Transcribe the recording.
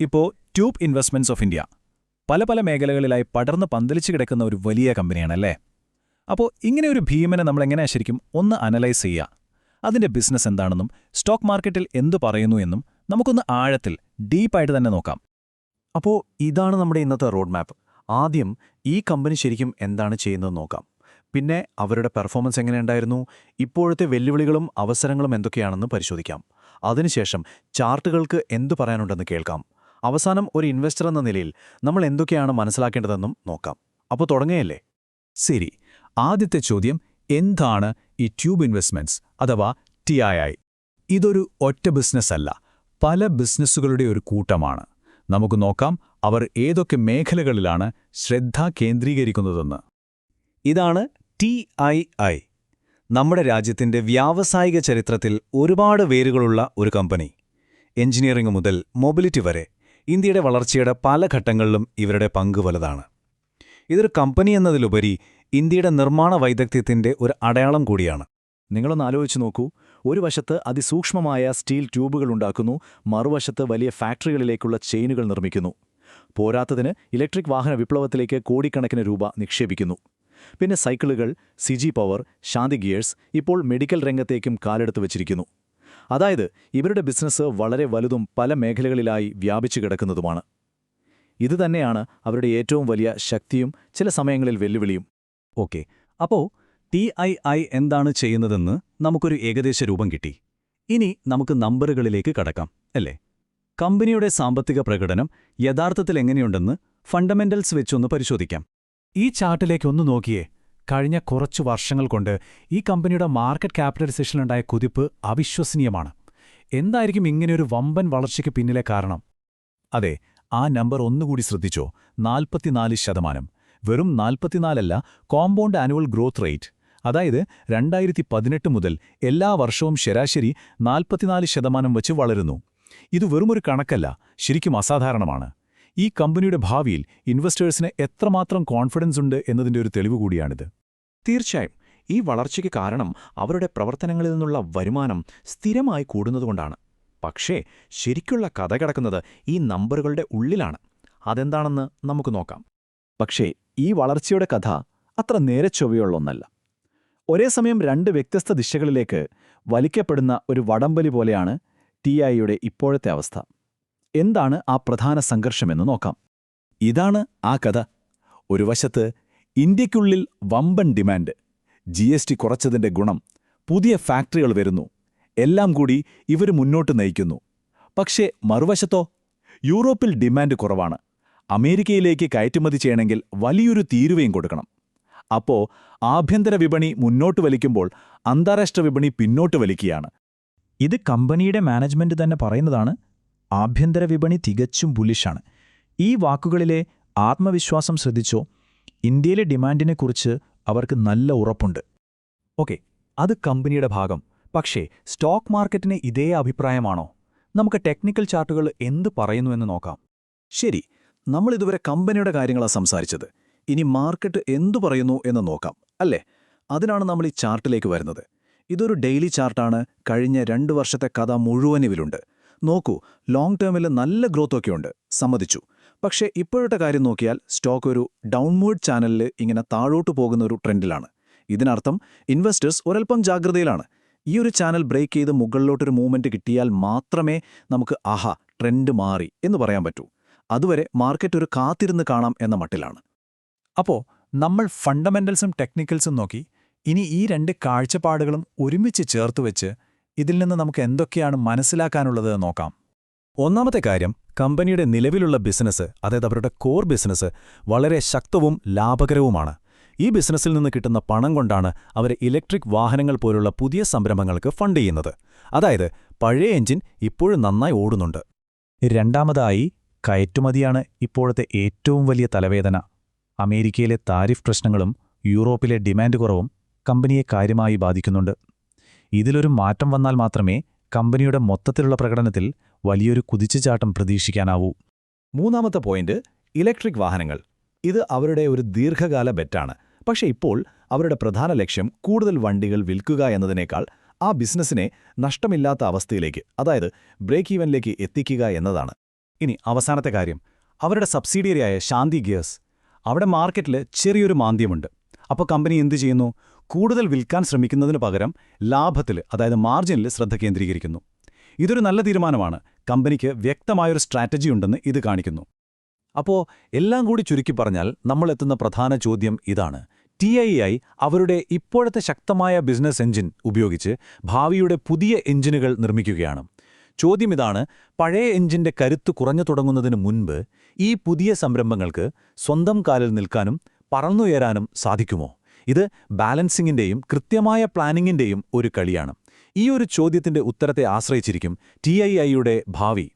ഇപ്പോൾ tube investments of India പല പല മേഖലകളിലായി പടർന്ന് പന്തലിച്ചു കിടക്കുന്ന ഒരു വലിയ കമ്പനിയാണല്ലേ. അപ്പോൾ ഇങ്ങനെ ഒരു ഭീമനെ നമ്മളെങ്ങനെ ശരിക്കും ഒന്ന് അനലൈസ് ചെയ്യുക, അതിന്റെ ബിസിനസ് എന്താണെന്നും സ്റ്റോക്ക് മാർക്കറ്റിൽ എന്തു പറയുന്നു എന്നും നമുക്കൊന്ന് ആഴത്തിൽ ഡീപ്പായിട്ട് തന്നെ നോക്കാം. അപ്പോൾ ഇതാണ് നമ്മുടെ ഇന്നത്തെ റോഡ് മാപ്പ്. ആദ്യം ഈ കമ്പനി ശരിക്കും എന്താണ് ചെയ്യുന്നതെന്ന് നോക്കാം. പിന്നെ അവരുടെ പെർഫോമൻസ് എങ്ങനെയുണ്ടായിരുന്നു, ഇപ്പോഴത്തെ വെല്ലുവിളികളും അവസരങ്ങളും എന്തൊക്കെയാണെന്ന് പരിശോധിക്കാം. അതിനുശേഷം ചാർട്ടുകൾക്ക് എന്തു പറയാനുണ്ടെന്ന് കേൾക്കാം. അവസാനം ഒരു ഇൻവെസ്റ്റർ എന്ന നിലയിൽ നമ്മൾ എന്തൊക്കെയാണ് മനസ്സിലാക്കേണ്ടതെന്നും നോക്കാം. അപ്പോൾ തുടങ്ങുകയല്ലേ? ശരി, ആദ്യത്തെ ചോദ്യം, എന്താണ് ഈ ട്യൂബ് ഇൻവെസ്റ്റ്മെന്റ്സ് അഥവാ TII? ഇതൊരു ഒറ്റ ബിസിനസ് അല്ല, പല ബിസിനസ്സുകളുടെ ഒരു കൂട്ടമാണ്. നമുക്ക് നോക്കാം അവർ ഏതൊക്കെ മേഖലകളിലാണ് ശ്രദ്ധ കേന്ദ്രീകരിക്കുന്നതെന്ന്. ഇതാണ് TII. നമ്മുടെ രാജ്യത്തിന്റെ വ്യാവസായിക ചരിത്രത്തിൽ ഒരുപാട് വേരുകളുള്ള ഒരു കമ്പനി. എഞ്ചിനീയറിംഗ് മുതൽ മൊബിലിറ്റി വരെ ഇന്ത്യയുടെ വളർച്ചയുടെ പല ഘട്ടങ്ങളിലും ഇവരുടെ പങ്ക് വലുതാണ്. ഇതൊരു കമ്പനി എന്നതിലുപരി ഇന്ത്യയുടെ നിർമ്മാണ വൈദഗ്ധ്യത്തിന്റെ ഒരു അടയാളം കൂടിയാണ്. നിങ്ങളൊന്ന് ആലോചിച്ച് നോക്കൂ. ഒരു വശത്ത് അതിസൂക്ഷ്മമായ സ്റ്റീൽ ട്യൂബുകൾ ഉണ്ടാക്കുന്നു, മറുവശത്ത് വലിയ ഫാക്ടറികളിലേക്കുള്ള ചെയിനുകൾ നിർമ്മിക്കുന്നു. പോരാത്തതിന് ഇലക്ട്രിക് വാഹന വിപ്ലവത്തിലേക്ക് കോടിക്കണക്കിന് രൂപ നിക്ഷേപിക്കുന്നു. പിന്നെ സൈക്കിളുകൾ, CG പവർ, ശാന്തി ഗിയേഴ്സ്, ഇപ്പോൾ മെഡിക്കൽ രംഗത്തേക്കും കാലെടുത്ത് വച്ചിരിക്കുന്നു. അതായത് ഇവരുടെ ബിസിനസ് വളരെ വലുതും പല മേഖലകളിലായി വ്യാപിച്ചു കിടക്കുന്നതുമാണ്. ഇതുതന്നെയാണ് അവരുടെ ഏറ്റവും വലിയ ശക്തിയും ചില സമയങ്ങളിൽ വെല്ലുവിളിയും. ഓക്കെ, അപ്പോൾ TII എന്താണ് ചെയ്യുന്നതെന്ന് നമുക്കൊരു ഏകദേശ രൂപം കിട്ടി. ഇനി നമുക്ക് നമ്പറുകളിലേക്ക് കടക്കാം, അല്ലേ? കമ്പനിയുടെ സാമ്പത്തിക പ്രകടനം യഥാർത്ഥത്തിൽ എങ്ങനെയുണ്ടെന്ന് ഫണ്ടമെന്റൽസ് വെച്ചൊന്ന് പരിശോധിക്കാം. ഈ ചാർട്ടിലേക്കൊന്ന് നോക്കിയേ. കഴിഞ്ഞ കുറച്ചു വർഷങ്ങൾ കൊണ്ട് ഈ കമ്പനിയുടെ മാർക്കറ്റ് ക്യാപിറ്റലൈസേഷനിലുണ്ടായ കുതിപ്പ് അവിശ്വസനീയമാണ്. എന്തായിരിക്കും ഇങ്ങനെയൊരു വമ്പൻ വളർച്ചയ്ക്ക് പിന്നിലെ കാരണം? അതെ, ആ നമ്പർ ഒന്നുകൂടി ശ്രദ്ധിച്ചോ. 44%. വെറും 44 കോമ്പൗണ്ട് ആനുവൽ ഗ്രോത്ത് റേറ്റ്. അതായത് 2018 മുതൽ എല്ലാ വർഷവും ശരാശരി 44% വച്ച് വളരുന്നു. ഇത് വെറുമൊരു കണക്കല്ല, ശരിക്കും അസാധാരണമാണ്. ഈ കമ്പനിയുടെ ഭാവിയിൽ ഇൻവെസ്റ്റേഴ്സിന് എത്രമാത്രം കോൺഫിഡൻസ് ഉണ്ട് എന്നതിൻ്റെ ഒരു തെളിവ് കൂടിയാണിത്. തീർച്ചയായും ഈ വളർച്ചയ്ക്ക് കാരണം അവരുടെ പ്രവർത്തനങ്ങളിൽ നിന്നുള്ള വരുമാനം സ്ഥിരമായി കൂടുന്നതുകൊണ്ടാണ്. പക്ഷേ ശരിക്കുള്ള കഥ കിടക്കുന്നത് ഈ നമ്പറുകളുടെ ഉള്ളിലാണ്. അതെന്താണെന്ന് നമുക്ക് നോക്കാം. പക്ഷേ ഈ വളർച്ചയുടെ കഥ അത്ര നേരെ ചൊവ്വയുള്ള ഒന്നല്ല. ഒരേ സമയം രണ്ട് വ്യത്യസ്ത ദിശകളിലേക്ക് വലിക്കപ്പെടുന്ന ഒരു വടംവലി പോലെയാണ് TIയുടെ ഇപ്പോഴത്തെ അവസ്ഥ. എന്താണ് ആ പ്രധാന സംഘർഷമെന്ന് നോക്കാം. ഇതാണ് ആ കഥ. ഒരു വശത്ത് ഇന്ത്യയ്ക്കുള്ളിൽ വമ്പൻ ഡിമാൻഡ്, GST കുറച്ചതിന്റെ ഗുണം, പുതിയ ഫാക്ടറികൾ വരുന്നു, എല്ലാം കൂടി ഇവർ മുന്നോട്ട് നയിക്കുന്നു. പക്ഷേ മറുവശത്തോ യൂറോപ്പിൽ ഡിമാൻഡ് കുറവാണ്. അമേരിക്കയിലേക്ക് കയറ്റുമതി ചെയ്യണമെങ്കിൽ വലിയൊരു തീരുവയും കൊടുക്കണം. അപ്പോ ആഭ്യന്തര വിപണി മുന്നോട്ട് വലിക്കുമ്പോൾ അന്താരാഷ്ട്ര വിപണി പിന്നോട്ട് വലിക്കുകയാണ്. ഇത് കമ്പനിയുടെ മാനേജ്മെന്റ് തന്നെ പറയുന്നതാണ്. ആഭ്യന്തര വിപണി തികച്ചും ബുള്ളിഷാണ്. ഈ വാക്കുകളിലെ ആത്മവിശ്വാസം ശ്രദ്ധിച്ചോ. ഇന്ത്യയിലെ ഡിമാൻഡിനെക്കുറിച്ച് അവർക്ക് നല്ല ഉറപ്പുണ്ട്. ഓക്കെ, അത് കമ്പനിയുടെ ഭാഗം. പക്ഷേ സ്റ്റോക്ക് മാർക്കറ്റിന് ഇതേ അഭിപ്രായമാണോ? നമുക്ക് ടെക്നിക്കൽ ചാർട്ടുകൾ എന്ത് പറയുന്നുവെന്ന് നോക്കാം. ശരി, നമ്മളിതുവരെ കമ്പനിയുടെ കാര്യങ്ങളാണ് സംസാരിച്ചത്. ഇനി മാർക്കറ്റ് എന്തു പറയുന്നു എന്ന് നോക്കാം, അല്ലേ? അതിനാണ് നമ്മൾ ഈ ചാർട്ടിലേക്ക് വരുന്നത്. ഇതൊരു ഡെയിലി ചാർട്ടാണ്. കഴിഞ്ഞ 2 വർഷത്തെ കഥ മുഴുവൻ ഇതിലുണ്ട്. നോക്കൂ, ലോങ് ടേമിൽ നല്ല ഗ്രോത്തൊക്കെയുണ്ട്, സമ്മതിച്ചു. പക്ഷേ ഇപ്പോഴത്തെ കാര്യം നോക്കിയാൽ സ്റ്റോക്ക് ഒരു ഡൗൺവേർഡ് ചാനലിൽ ഇങ്ങനെ താഴോട്ട് പോകുന്ന ഒരു ട്രെൻഡിലാണ്. ഇതിനർത്ഥം ഇൻവെസ്റ്റേഴ്സ് ഒരൽപ്പം ജാഗ്രതയിലാണ്. ഈ ഒരു ചാനൽ ബ്രേക്ക് ചെയ്ത് മുകളിലോട്ടൊരു മൂവ്മെന്റ് കിട്ടിയാൽ മാത്രമേ നമുക്ക് ആഹാ ട്രെൻഡ് മാറി എന്ന് പറയാൻ പറ്റൂ. അതുവരെ മാർക്കറ്റ് ഒരു കാത്തിരുന്ന് കാണാം എന്ന മട്ടിലാണ്. അപ്പോൾ നമ്മൾ ഫണ്ടമെന്റൽസും ടെക്നിക്കൽസും നോക്കി. ഇനി ഈ 2 കാഴ്ചപ്പാടുകളും ഒരുമിച്ച് ചേർത്തുവെച്ച് ഇതിൽ നിന്ന് നമുക്ക് എന്തൊക്കെയാണ് മനസ്സിലാക്കാനുള്ളത് നോക്കാം. ഒന്നാമത്തെ കാര്യം, കമ്പനിയുടെ നിലവിലുള്ള ബിസിനസ്, അതായത് അവരുടെ കോർ ബിസിനസ് വളരെ ശക്തവും ലാഭകരവുമാണ്. ഈ ബിസിനസ്സിൽ നിന്ന് കിട്ടുന്ന പണം കൊണ്ടാണ് അവർ ഇലക്ട്രിക് വാഹനങ്ങൾ പോലുള്ള പുതിയ സംരംഭങ്ങൾക്ക് ഫണ്ട് ചെയ്യുന്നത്. അതായത് പഴയ എഞ്ചിൻ ഇപ്പോഴും നന്നായി ഓടുന്നുണ്ട്. രണ്ടാമതായി, കയറ്റുമതിയാണ് ഇപ്പോഴത്തെ ഏറ്റവും വലിയ തലവേദന. അമേരിക്കയിലെ താരിഫ് പ്രശ്നങ്ങളും യൂറോപ്പിലെ ഡിമാൻഡ് കുറവും കമ്പനിയെ കാര്യമായി ബാധിക്കുന്നുണ്ട്. ഇതിലൊരു മാറ്റം വന്നാൽ മാത്രമേ കമ്പനിയുടെ മൊത്തത്തിലുള്ള പ്രകടനത്തിൽ വലിയൊരു കുതിച്ചുചാട്ടം പ്രതീക്ഷിക്കാനാവൂ. മൂന്നാമത്തെ പോയിന്റ്, ഇലക്ട്രിക് വാഹനങ്ങൾ. ഇത് അവരുടെ ഒരു ദീർഘകാല ബെറ്റാണ്. പക്ഷേ ഇപ്പോൾ അവരുടെ പ്രധാന ലക്ഷ്യം കൂടുതൽ വണ്ടികൾ വിൽക്കുക എന്നതിനേക്കാൾ ആ ബിസിനസ്സിനെ നഷ്ടമില്ലാത്ത അവസ്ഥയിലേക്ക്, അതായത് ബ്രേക്ക് ഈവനിലേക്ക് എത്തിക്കുക എന്നതാണ്. ഇനി അവസാനത്തെ കാര്യം, അവരുടെ സബ്സിഡിയറിയായ ശാന്തി ഗിയേഴ്സ്. അവിടെ മാർക്കറ്റിൽ ചെറിയൊരു മാന്ദ്യമുണ്ട്. അപ്പോൾ കമ്പനി എന്തു ചെയ്യുന്നു? കൂടുതൽ വിൽക്കാൻ ശ്രമിക്കുന്നതിന് പകരം ലാഭത്തിൽ, അതായത് മാർജിനിൽ ശ്രദ്ധ കേന്ദ്രീകരിക്കുന്നു. ഇതൊരു നല്ല തീരുമാനമാണ്. കമ്പനിക്ക് വ്യക്തമായൊരു സ്ട്രാറ്റജി ഉണ്ടെന്ന് ഇത് കാണിക്കുന്നു. അപ്പോൾ എല്ലാം കൂടി ചുരുക്കി പറഞ്ഞാൽ നമ്മളെത്തുന്ന പ്രധാന ചോദ്യം ഇതാണ്: TII അവരുടെ ഇപ്പോഴത്തെ ശക്തമായ ബിസിനസ് എഞ്ചിൻ ഉപയോഗിച്ച് ഭാവിയുടെ പുതിയ എഞ്ചിനുകൾ നിർമ്മിക്കുകയാണ്. ചോദ്യം ഇതാണ്: പഴയ എഞ്ചിന്റെ കരുത്ത് കുറഞ്ഞു തുടങ്ങുന്നതിന് മുൻപ് ഈ പുതിയ സംരംഭങ്ങൾക്ക് സ്വന്തം കാലിൽ നിൽക്കാനും പറന്നുയരാനും സാധിക്കുമോ? ഇത് ബാലൻസിങ്ങിന്റെയും കൃത്യമായ പ്ലാനിങ്ങിന്റെയും ഒരു കളിയാണ്. ഈ ഒരു ചോദ്യത്തിന്റെ ഉത്തരത്തെ ആശ്രയിച്ചിരിക്കും TIIയുടെ ഭാവി.